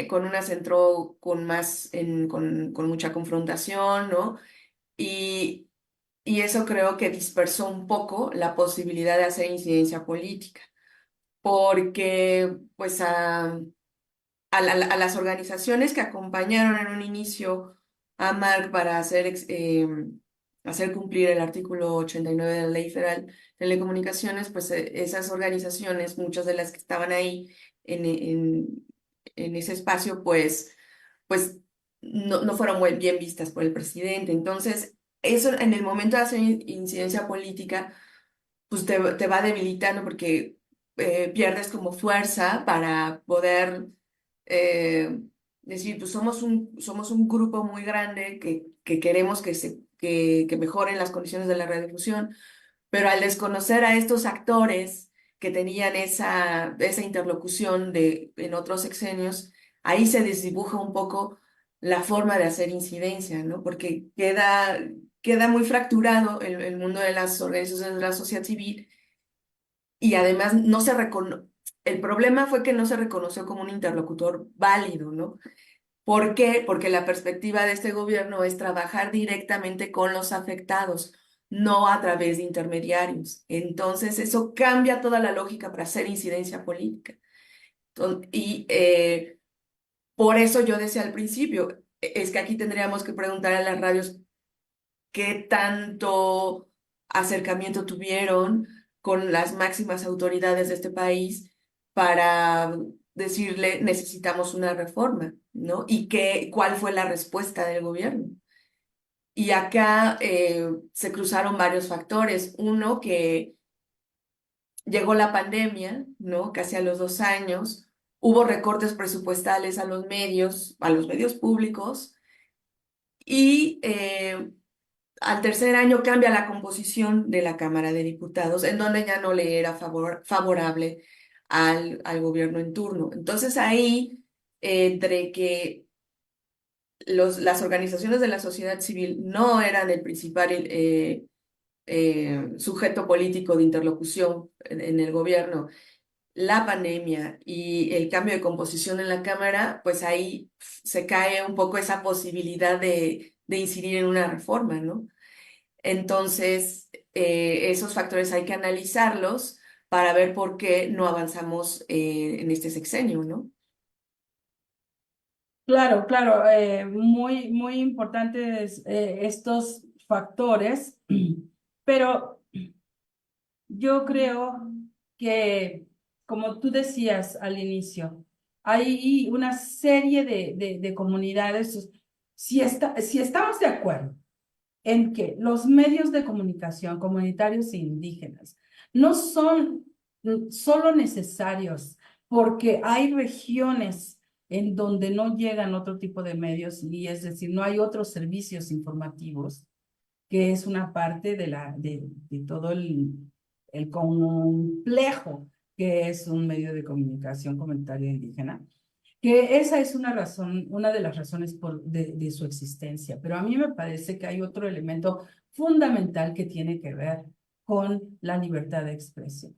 Speaker 3: Con unas entró con mucha confrontación, ¿no? Y, y eso creo que dispersó un poco la posibilidad de hacer incidencia política, porque pues a las organizaciones que acompañaron en un inicio a Marc para hacer cumplir el artículo 89 de la Ley Federal de Telecomunicaciones, pues esas organizaciones, muchas de las que estaban ahí en, en, en ese espacio, pues no fueron muy bien vistas por el presidente. Entonces, eso en el momento de hacer incidencia política, pues te va debilitando porque pierdes como fuerza para poder eh, decir, pues somos un grupo muy grande que queremos que mejoren las condiciones de la radiodifusión, pero al desconocer a estos actores que tenían esa interlocución en otros sexenios, ahí se desdibuja un poco la forma de hacer incidencia, ¿no? Porque queda muy fracturado el mundo de las organizaciones de la sociedad civil, y además el problema fue que no se reconoció como un interlocutor válido, ¿no? ¿Por qué? Porque la perspectiva de este gobierno es trabajar directamente con los afectados, no a través de intermediarios. Entonces, eso cambia toda la lógica para hacer incidencia política. Y por eso yo decía al principio, es que aquí tendríamos que preguntar a las radios qué tanto acercamiento tuvieron con las máximas autoridades de este país para decirle necesitamos una reforma, ¿no? Y cuál fue la respuesta del gobierno. Y acá se cruzaron varios factores. Uno, que llegó la pandemia, ¿no? Casi a los 2 años, hubo recortes presupuestales a los medios públicos, y al tercer año cambia la composición de la Cámara de Diputados, en donde ya no le era favorable al gobierno en turno. Entonces ahí, entre que las organizaciones de la sociedad civil no eran el principal sujeto político de interlocución en el gobierno, la pandemia y el cambio de composición en la Cámara, pues ahí se cae un poco esa posibilidad de incidir en una reforma, ¿no? Entonces, esos factores hay que analizarlos para ver por qué no avanzamos en este sexenio, ¿no?
Speaker 2: Claro, claro, muy, muy importantes estos factores, pero yo creo que, como tú decías al inicio, hay una serie de comunidades. Si estamos de acuerdo en que los medios de comunicación comunitarios e indígenas no son solo necesarios porque hay regiones en donde no llegan otro tipo de medios, y es decir, no hay otros servicios informativos, que es una parte de todo el complejo que es un medio de comunicación comunitario indígena, que esa es una razón, una de las razones de su existencia. Pero a mí me parece que hay otro elemento fundamental que tiene que ver con la libertad de expresión,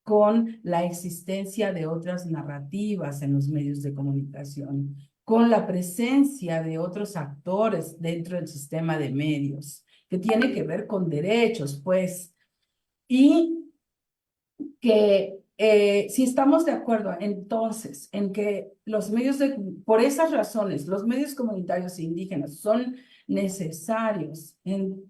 Speaker 2: con la existencia de otras narrativas en los medios de comunicación, con la presencia de otros actores dentro del sistema de medios, que tiene que ver con derechos, pues, y que si estamos de acuerdo entonces en que por esas razones, los medios comunitarios e indígenas son necesarios en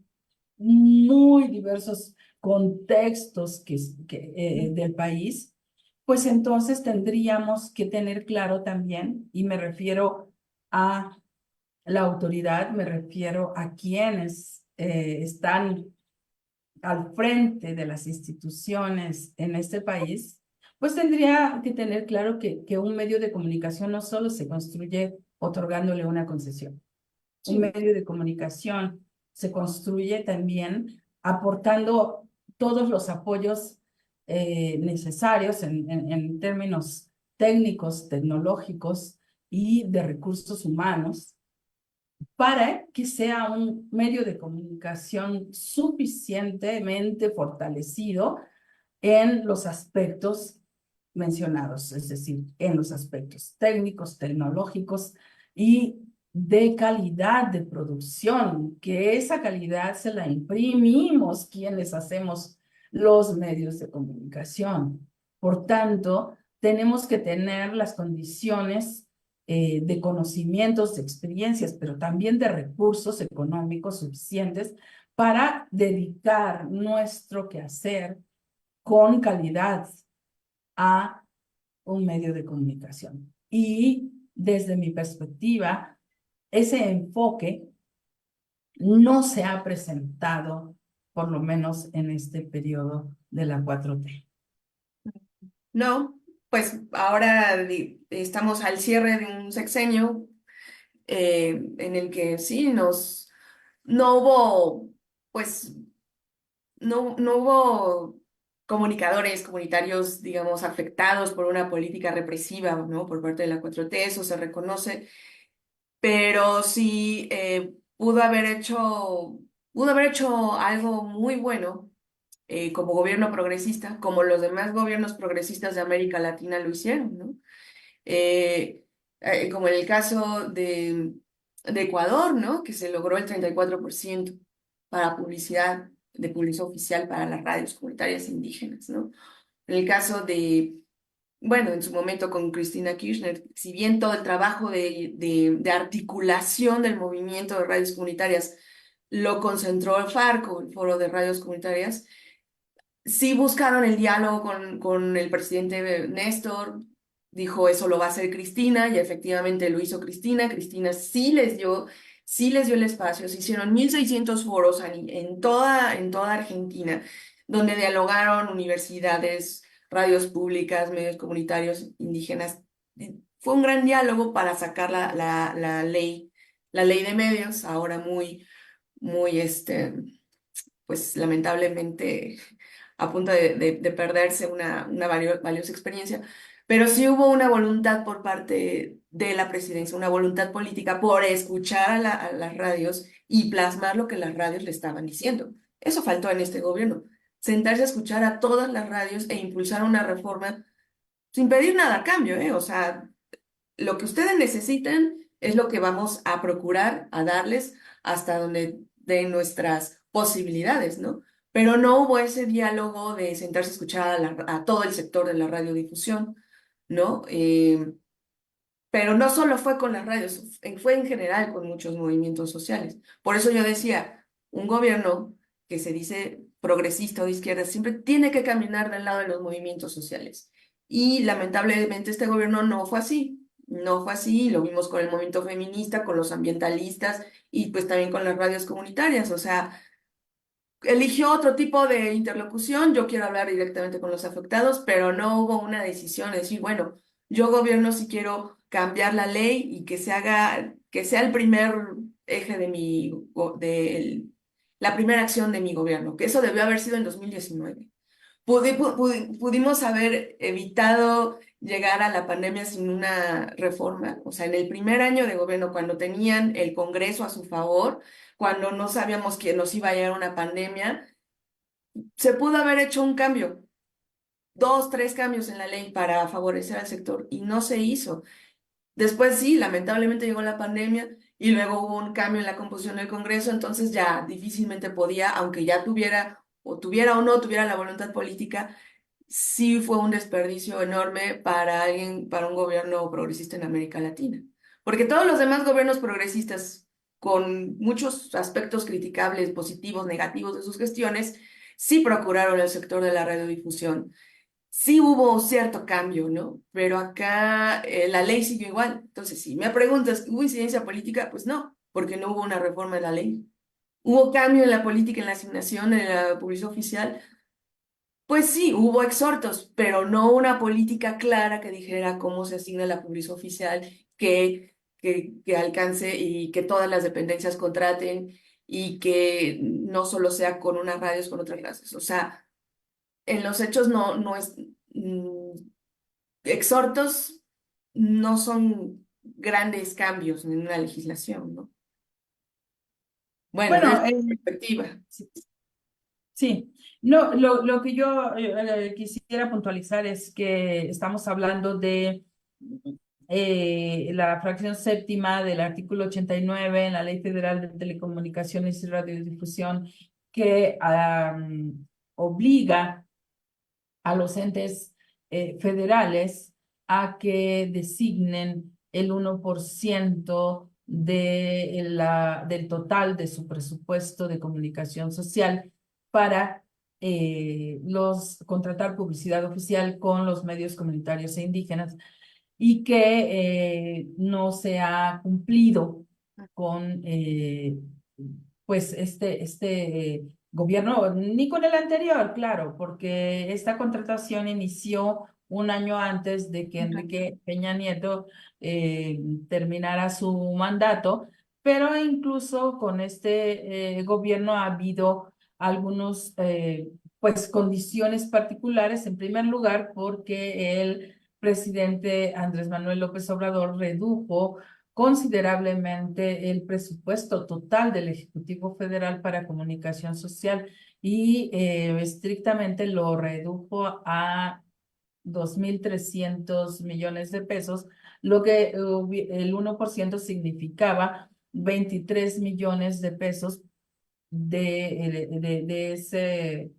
Speaker 2: muy diversos contextos del país, pues entonces tendríamos que tener claro también, y me refiero a la autoridad, me refiero a quienes están al frente de las instituciones en este país, pues tendría que tener claro que un medio de comunicación no solo se construye otorgándole una concesión, Un medio de comunicación se construye también aportando todos los apoyos necesarios en términos técnicos, tecnológicos y de recursos humanos para que sea un medio de comunicación suficientemente fortalecido en los aspectos mencionados, es decir, en los aspectos técnicos, tecnológicos y de calidad de producción, que esa calidad se la imprimimos quienes hacemos los medios de comunicación. Por tanto, tenemos que tener las condiciones de conocimientos, de experiencias, pero también de recursos económicos suficientes para dedicar nuestro quehacer con calidad a un medio de comunicación. Y desde mi perspectiva, ese enfoque no se ha presentado, por lo menos en este periodo de la 4T.
Speaker 3: No, pues ahora estamos al cierre de un sexenio en el que sí no hubo, pues, no hubo comunicadores comunitarios, digamos, afectados por una política represiva, ¿no? Por parte de la 4T, eso se reconoce, pero sí pudo haber hecho algo muy bueno como gobierno progresista, como los demás gobiernos progresistas de América Latina lo hicieron, ¿no? Como en el caso de Ecuador, ¿no? Que se logró el 34% para publicidad, de publicidad oficial para las radios comunitarias indígenas, ¿no? En el caso bueno, en su momento con Cristina Kirchner, si bien todo el trabajo de articulación del movimiento de radios comunitarias lo concentró el Farco, el Foro de Radios Comunitarias, sí buscaron el diálogo con el presidente Néstor, dijo eso lo va a hacer Cristina y efectivamente lo hizo Cristina. Cristina sí les dio el espacio, se hicieron 1.600 foros en toda Argentina, donde dialogaron universidades, radios públicas, medios comunitarios indígenas. Fue un gran diálogo para sacar la ley de medios, ahora muy, pues lamentablemente a punto de perderse una valiosa experiencia, pero sí hubo una voluntad por parte de la presidencia, una voluntad política por escuchar a las radios y plasmar lo que las radios le estaban diciendo. Eso faltó en este gobierno, sentarse a escuchar a todas las radios e impulsar una reforma sin pedir nada a cambio, ¿eh? O sea, lo que ustedes necesitan es lo que vamos a procurar a darles hasta donde de nuestras posibilidades, ¿no? Pero no hubo ese diálogo de sentarse a escuchar a todo el sector de la radiodifusión, ¿no? Pero no solo fue con las radios, fue en general con muchos movimientos sociales. Por eso yo decía, un gobierno que se dice progresista o de izquierda siempre tiene que caminar del lado de los movimientos sociales. Y lamentablemente este gobierno no fue así. No fue así, lo vimos con el movimiento feminista, con los ambientalistas y pues también con las radios comunitarias. O sea, eligió otro tipo de interlocución, yo quiero hablar directamente con los afectados, pero no hubo una decisión de decir, bueno, yo gobierno si quiero cambiar la ley y que sea el primer eje la primera acción de mi gobierno, que eso debió haber sido en 2019. Pudimos haber evitado llegar a la pandemia sin una reforma. O sea, en el primer año de gobierno, cuando tenían el Congreso a su favor, cuando no sabíamos que nos iba a llegar una pandemia, se pudo haber hecho un cambio, 2, 3 cambios en la ley para favorecer al sector y no se hizo. Después sí, lamentablemente llegó la pandemia y luego hubo un cambio en la composición del Congreso, entonces ya difícilmente podía, aunque ya tuviera o no tuviera la voluntad política, sí fue un desperdicio enorme para para un gobierno progresista en América Latina. Porque todos los demás gobiernos progresistas, con muchos aspectos criticables, positivos, negativos de sus gestiones, sí procuraron el sector de la radiodifusión. Sí hubo cierto cambio, ¿no? Pero acá la ley siguió igual. Entonces, si me preguntas, ¿hubo incidencia política? Pues no, porque no hubo una reforma de la ley. ¿Hubo cambio en la política, en la asignación de la publicidad oficial? Pues sí, hubo exhortos, pero no una política clara que dijera cómo se asigna la publicidad oficial, qué que alcance y que todas las dependencias contraten y que no solo sea con unas radios, con otras radios. O sea, en los hechos no es... exhortos no son grandes cambios en una legislación, ¿no? Bueno,
Speaker 2: Bueno,
Speaker 3: desde mi perspectiva.
Speaker 2: sí, sí. No, lo que yo quisiera puntualizar es que estamos hablando de la fracción séptima del artículo 89 en la Ley Federal de Telecomunicaciones y Radiodifusión que obliga a los entes federales a que designen el 1% del total de su presupuesto de comunicación social para contratar publicidad oficial con los medios comunitarios e indígenas y que no se ha cumplido con pues gobierno, ni con el anterior, claro, porque esta contratación inició un año antes de que Enrique Peña Nieto terminara su mandato, pero incluso con este gobierno ha habido algunos pues condiciones particulares, en primer lugar, porque el presidente Andrés Manuel López Obrador redujo considerablemente el presupuesto total del Ejecutivo Federal para comunicación social y estrictamente lo redujo a 2.300 millones de pesos, lo que el 1% significaba 23 millones de pesos de ese,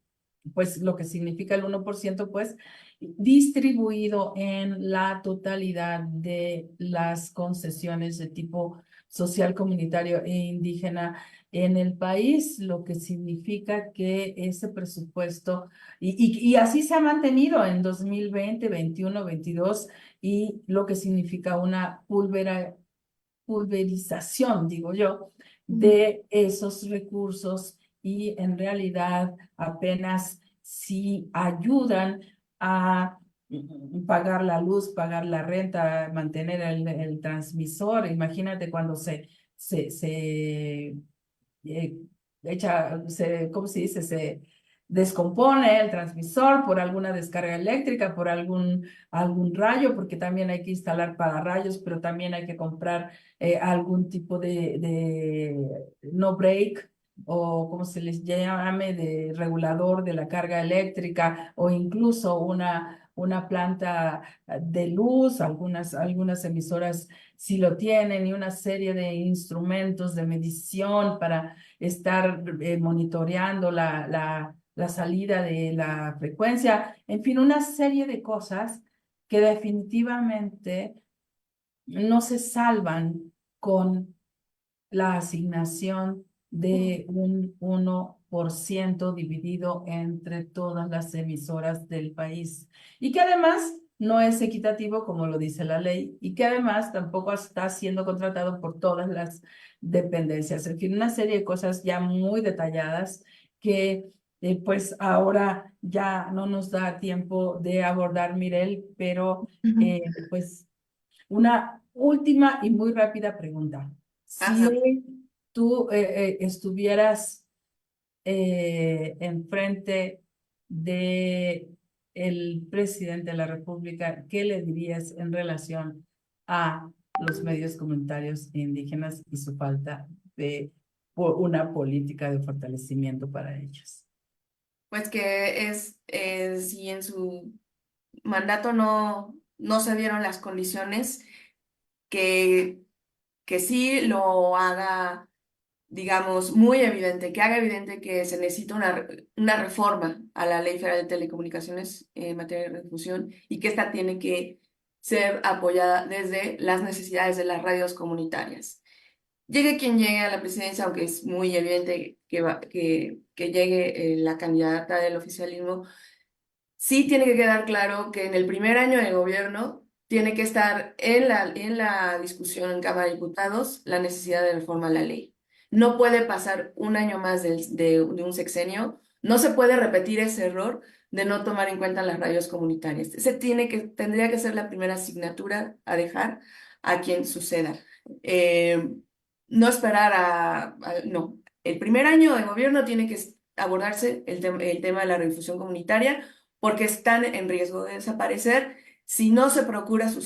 Speaker 2: pues lo que significa el 1%, pues distribuido en la totalidad de las concesiones de tipo social, comunitario e indígena en el país, lo que significa que ese presupuesto, y así se ha mantenido en 2020, 21, 22, y lo que significa una pulverización, digo yo, de esos recursos y en realidad apenas si ayudan a pagar la luz, pagar la renta, mantener el transmisor. Imagínate cuando se eh, ¿cómo se dice? Se descompone el transmisor por alguna descarga eléctrica, por algún rayo, porque también hay que instalar pararrayos, pero también hay que comprar algún tipo de no break o como se les llame, de regulador de la carga eléctrica o incluso una planta de luz, algunas emisoras sí lo tienen y una serie de instrumentos de medición para estar monitoreando la salida de la frecuencia, en fin, una serie de cosas que definitivamente no se salvan con la asignación de un 1% dividido entre todas las emisoras del país y que además no es equitativo como lo dice la ley y que además tampoco está siendo contratado por todas las dependencias. En fin, una serie de cosas ya muy detalladas que pues ahora ya no nos da tiempo de abordar, Mirel, pero pues una última y muy rápida pregunta. Si
Speaker 3: Ajá.
Speaker 2: tú estuvieras enfrente de el presidente de la República, ¿qué le dirías en relación a los medios comunitarios indígenas y su falta de una política de fortalecimiento para ellos?
Speaker 3: Pues que si en su mandato no se dieron las condiciones, que, que sí lo haga, digamos, muy evidente, que haga evidente que se necesita una reforma a la Ley Federal de Telecomunicaciones en materia de difusión y que esta tiene que ser apoyada desde las necesidades de las radios comunitarias. Llegue quien llegue a la presidencia, aunque es muy evidente que llegue la candidata del oficialismo, sí tiene que quedar claro que en el primer año de gobierno tiene que estar en la discusión en Cámara de Diputados la necesidad de reforma a la ley. No puede pasar un año más de un sexenio, no se puede repetir ese error de no tomar en cuenta las radios comunitarias. Tendría que ser la primera asignatura a dejar a quien suceda. No esperar no. El primer año de gobierno tiene que abordarse el tema de la redifusión comunitaria porque están en riesgo de desaparecer si no se procura su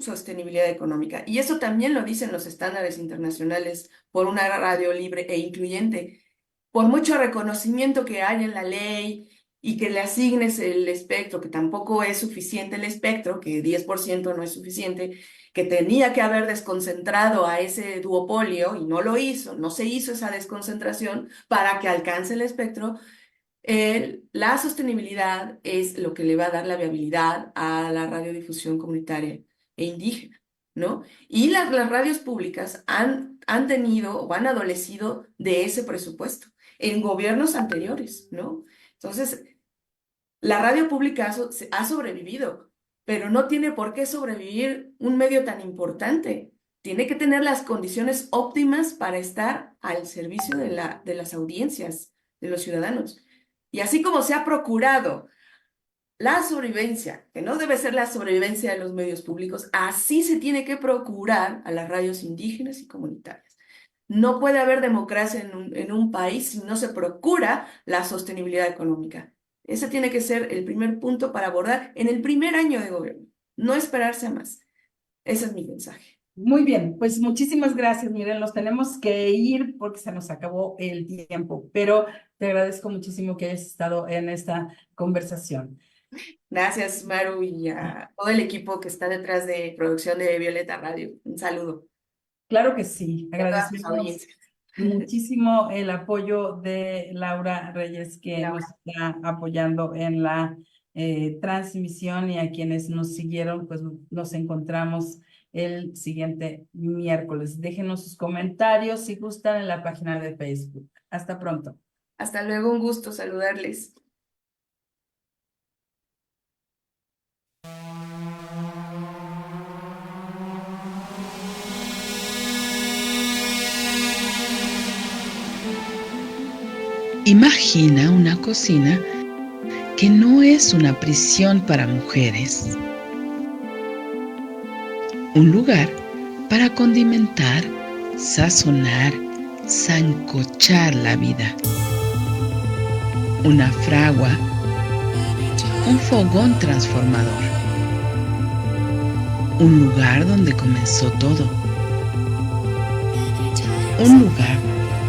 Speaker 3: sostenibilidad económica. Y eso también lo dicen los estándares internacionales por una radio libre e incluyente. Por mucho reconocimiento que haya en la ley y que le asignes el espectro, que tampoco es suficiente el espectro, que 10% no es suficiente, que tenía que haber desconcentrado a ese duopolio y no lo hizo, no se hizo esa desconcentración para que alcance el espectro. La sostenibilidad es lo que le va a dar la viabilidad a la radiodifusión comunitaria e indígena, ¿no? Y las radios públicas han tenido o han adolecido de ese presupuesto en gobiernos anteriores, ¿no? Entonces, la radio pública ha sobrevivido, pero no tiene por qué sobrevivir un medio tan importante. Tiene que tener las condiciones óptimas para estar al servicio de las audiencias, de los ciudadanos. Y así como se ha procurado la sobrevivencia, que no debe ser la sobrevivencia de los medios públicos, así se tiene que procurar a las radios indígenas y comunitarias. No puede haber democracia en un país si no se procura la sostenibilidad económica. Ese tiene que ser el primer punto para abordar en el primer año de gobierno, no esperarse a más. Ese es mi mensaje.
Speaker 2: Muy bien, pues muchísimas gracias, Miren, nos tenemos que ir porque se nos acabó el tiempo, pero te agradezco muchísimo que hayas estado en esta conversación.
Speaker 3: Gracias, Maru, y a todo el equipo que está detrás de producción de Violeta Radio. Un saludo.
Speaker 2: Claro que sí,
Speaker 3: A todas sus
Speaker 2: agradecemos
Speaker 3: audiencias.
Speaker 2: muchísimo el apoyo de Laura Reyes, que nos está apoyando en la transmisión, y a quienes nos siguieron, pues nos encontramos el siguiente miércoles. Déjenos sus comentarios si gustan en la página de Facebook. Hasta pronto.
Speaker 3: Hasta luego, un gusto saludarles.
Speaker 1: Imagina una cocina que no es una prisión para mujeres. Un lugar para condimentar, sazonar, sancochar la vida. Una fragua, un fogón transformador. Un lugar donde comenzó todo. Un lugar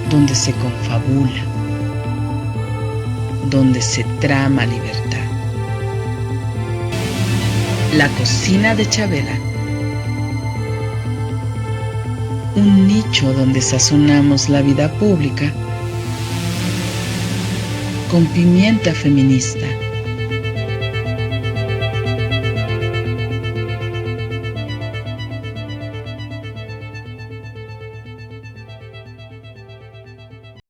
Speaker 1: donde se confabula, donde se trama libertad. La cocina de Chabela. Un nicho donde sazonamos la vida pública con pimienta feminista.